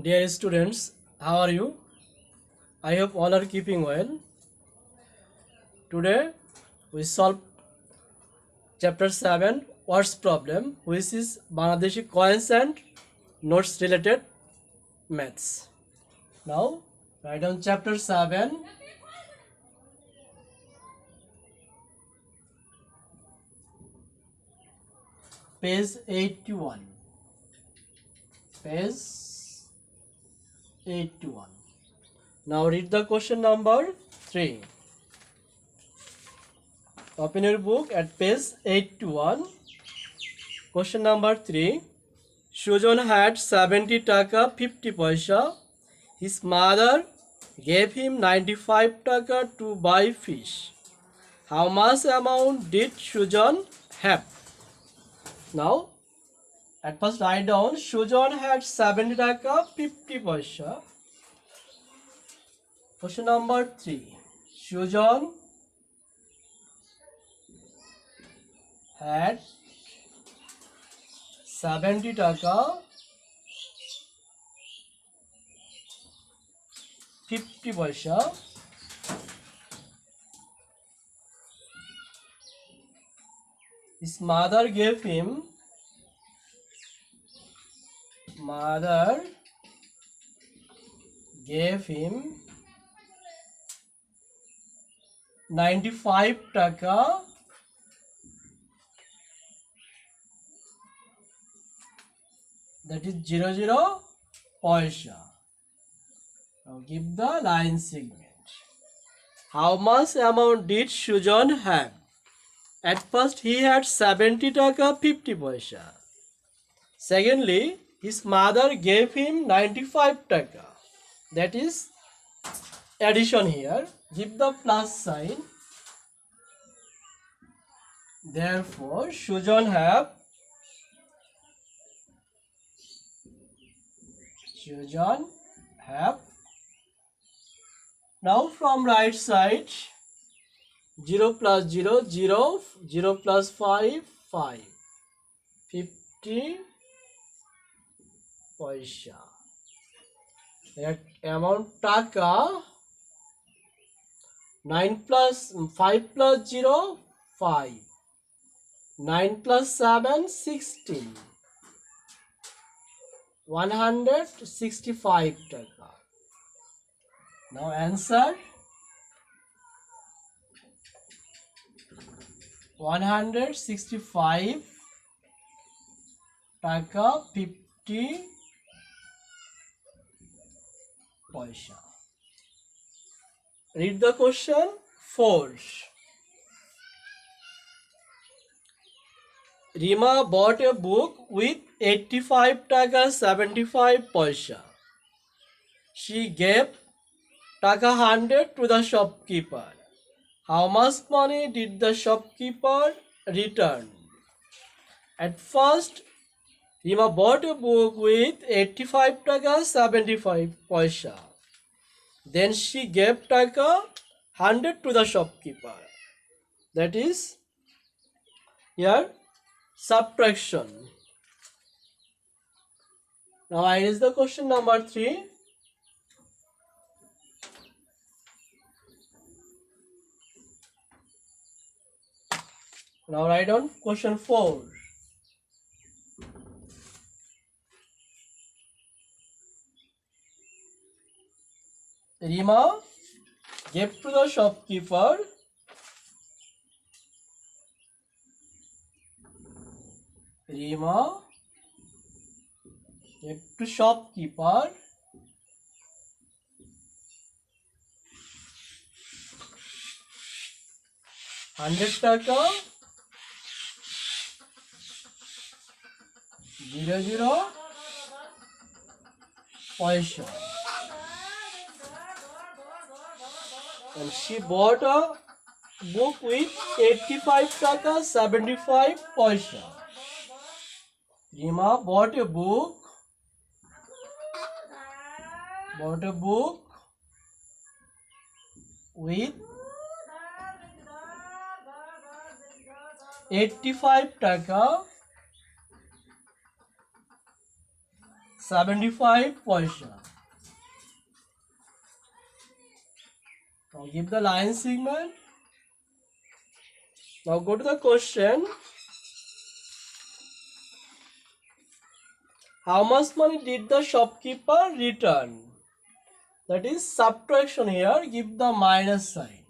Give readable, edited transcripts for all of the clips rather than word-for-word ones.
Dear students, how are you? I hope all are keeping well. Today we solve chapter 7 words problem, which is Bangladeshi coins and notes related maths. Now write down chapter 7, page 81. Page 81. Now read the question number 3. Open your book at page 81. Question number 3. Sujan had 70 taka 50 paisa. His mother gave him 95 taka to buy fish. How much amount did Sujan have? Now, at first write down Sujan had 70 taka 50 paisa. Question number 3. Sujan had 70 taka 50 paisa. His mother gave him 95 taka that is 00 paisa. Now give the line segment. How much amount did Sujan have? At first he had 70 taka 50 paisa. Secondly, his mother gave him 95 taka. That is addition here. Give the plus sign. Therefore, Sujan have now from right side 0 plus 0 0 0 plus 5 5 50 paisa. That amount taka 9 plus 5 plus 0 5 9 plus 7 16 165 taka. Now answer 165 taka 50 paisa. Read the question 4. Rima bought a book with 85 taka 75 paisa. She gave taka 100 to the shopkeeper. How much money did the shopkeeper return? At first, Rima bought a book with 85 taka 75 paisa. Then she gave taka 100 to the shopkeeper. That is here subtraction. Now I raise the question number 3. Now write down question 4. Rima gave to the shopkeeper gave to shopkeeper 100 taka 00 paisa. And she bought a book with 85 taka 75 paisa. Rima bought a book with 85 taka 75 paisa. Now give the line segment. Now go to the question. How much money did the shopkeeper return? That is subtraction here. Give the minus sign.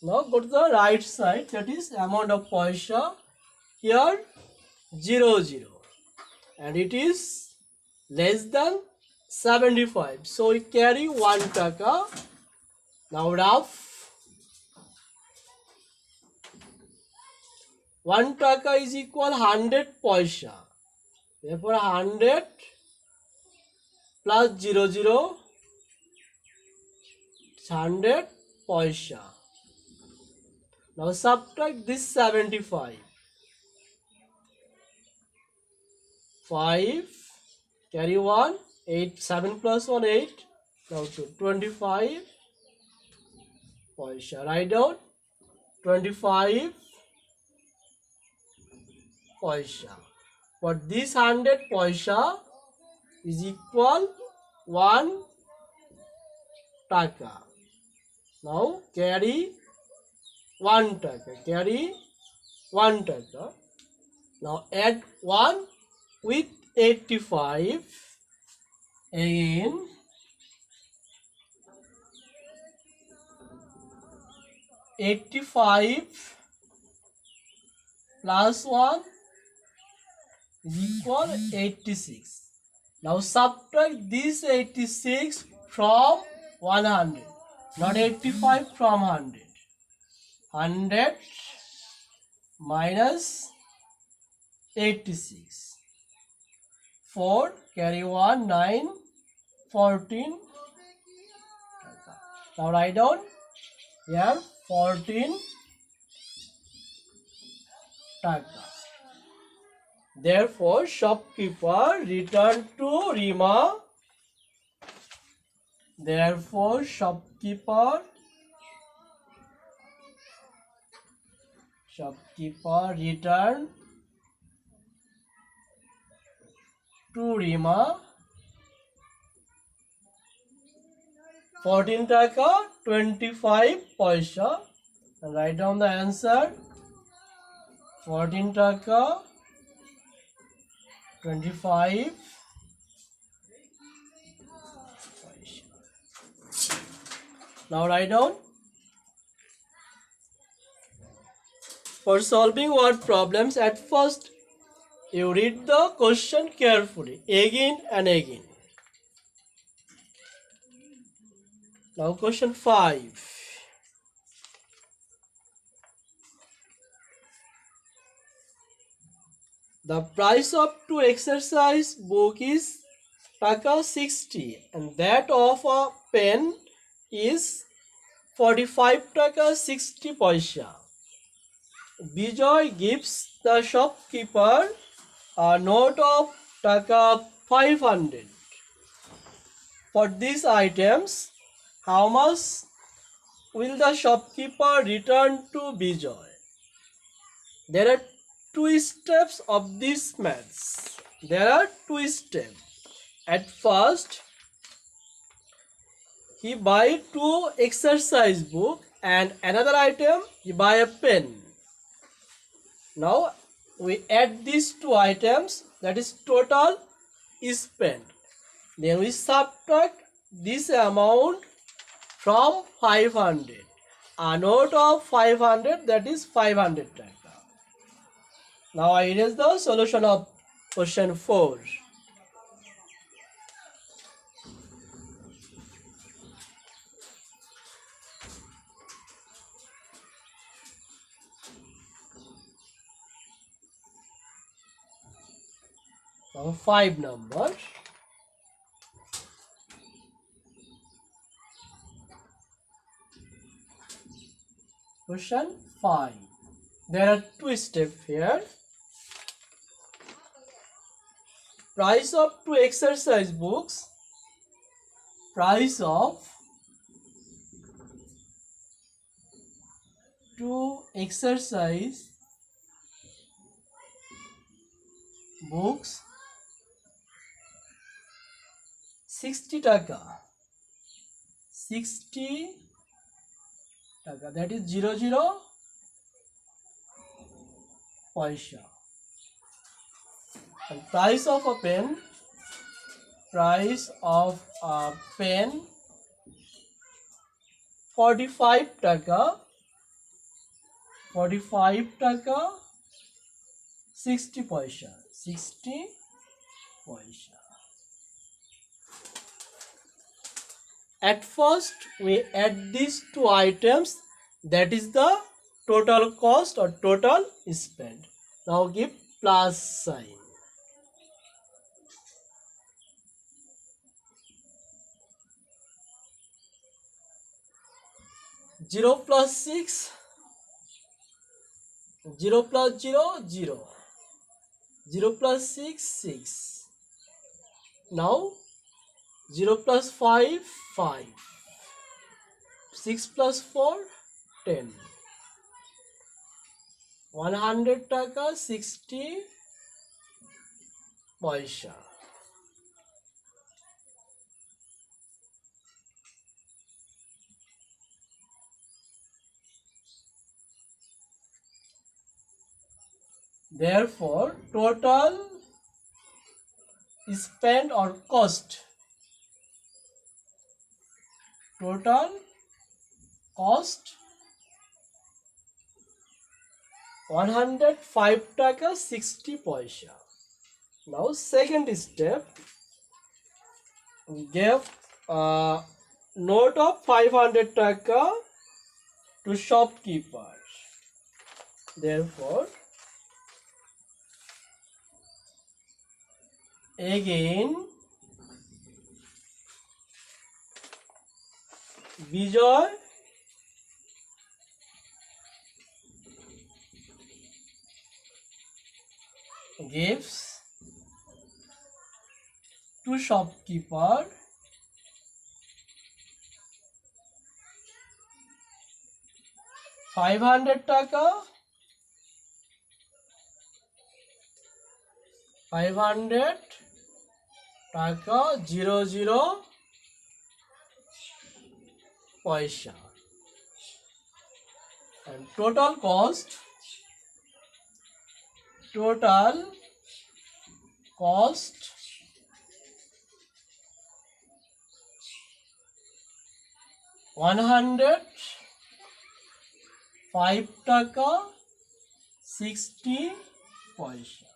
Now go to the right side. That is amount of paisa. Here 0, and it is less than 75. So we carry 1 taka. Now rough. 1 taka is equal 100 paisa. Therefore 100 plus 0, 100 paisa. Now subtract this 75. 5, carry 1, 8, 7 plus 1, 8. Now to 25 paisa. Write down 25 paisa. But this 100 paisa is equal 1 taka. Now carry 1 taka. Carry 1 taka. Now add 1 with 85. Again 85 plus 1 is equal 86. Now subtract this 86 from 100. Not 85 from 100. 100 minus 86. 4, carry 1, 9, 14. Now write down here 14 taka. Therefore, shopkeeper returned to Rima. Therefore, shopkeeper returned to Rima 14 taka 25 paisa. And write down the answer. 14 taka 25 paisa. Now write down. For solving word problems, at first you read the question carefully again and again. Now question 5. The price of 2 exercise book is taka 60 and that of a pen is 45 taka 60 paisa. Bijoy gives the shopkeeper a note of taka 500. For these items, how much will the shopkeeper return to Bijoy? There are 2 steps of this maths. There are 2 steps. At first, he buy 2 exercise book and another item he buy a pen. Now we add these 2 items, that is total is spent. Then we subtract this amount from 500. A note of 500, that is 500 taka. Now I erase the solution of question 4. Now 5 numbers. Question 5. There are 2 steps here. Price of 2 exercise books. Price of 2 exercise books 60 টাকা, 60 টাকা, that is 00 পয়সা। And price of a pen, price of a pen 45 টাকা, 45 টাকা 60 পয়সা, 60 পয়সা। At first we add these two items, that is the total cost or total spent. Now give plus sign. Zero plus 6, 0 plus 0, 0, 0 plus 6, 6. Now 0 plus 5, 5, 6 plus 4, 10. 100 টাকা 60 পয়সা। Therefore, total spent or cost, total cost 105 টাকা 60 পয়সা। Now second step, we give a note of 500 টাকা to shopkeeper. Therefore, again Bijoy gives to shopkeeper 500 টাকা, 500 টাকা 00 পয়সা। And total cost, total cost 105 টাকা 60 পয়সা।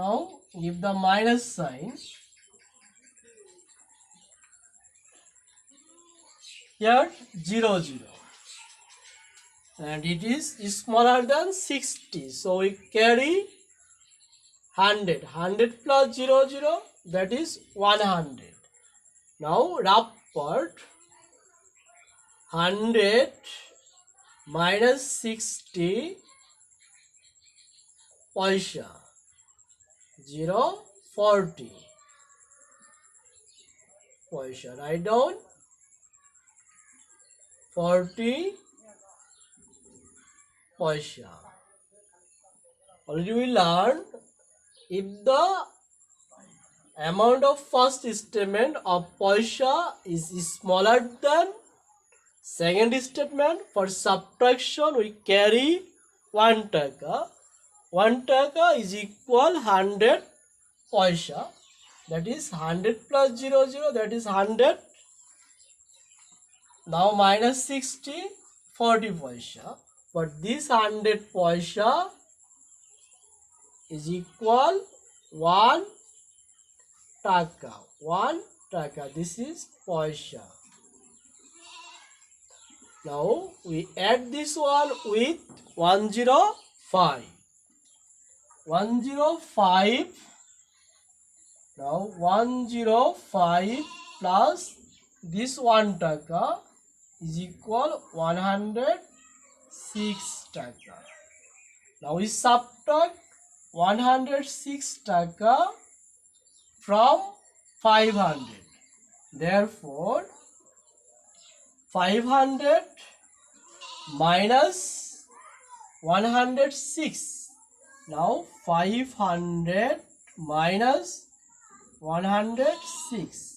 Now give the minus sign. Here 0, 0, and it is smaller than 60, so we carry 100, 100 plus 0, 0, that is 100. Now rough part, 100 minus 60 পয়সা, 0, 40 পয়সা। Write down 40 পয়সা। Already we learned, if the amount of first statement of পয়সা is smaller than second statement, for subtraction we carry 1 টাকা। 1 টাকা is equal 100 পয়সা, that is 100 plus 0, 0, that is 100. Now minus 60, 40 পয়সা, but this 100 পয়সা is equal 1 টাকা, 1 টাকা, this is পয়সা। Now we add this one with 105, 105. Now 105 plus this 1 টাকা is equal 106 টাকা। Now we subtract 106 টাকা from 500. Therefore 500 minus 106. Now 500 minus 106.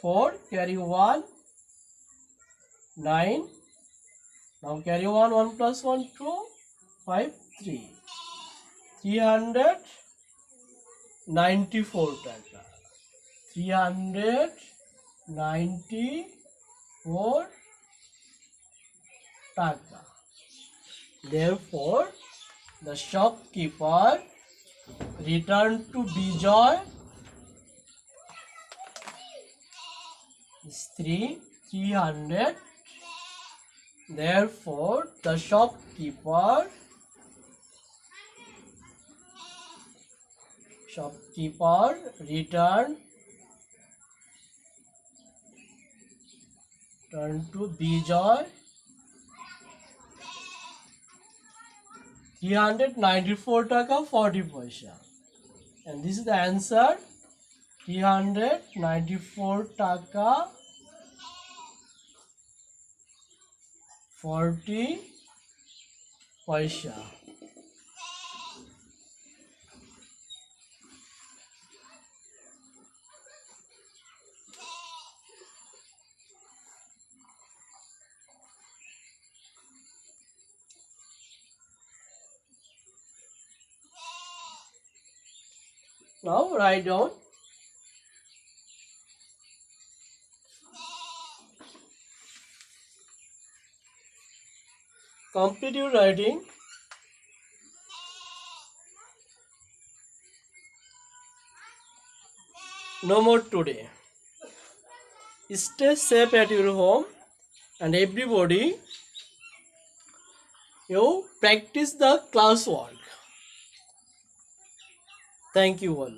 4 carry 1, 9. Now carry 1, 1 plus 1, 2, 5, 3. 394 taka. 394 taka. Therefore, the shopkeeper returned to Bijoy. Is 300. Therefore, the shopkeeper returned to Bijoy 394 taka 40 paisa. And this is the answer. 394 taka 40 paisa. Now write down. Complete your writing. No more today. Stay safe at your home, and everybody, you practice the classwork. Thank you all.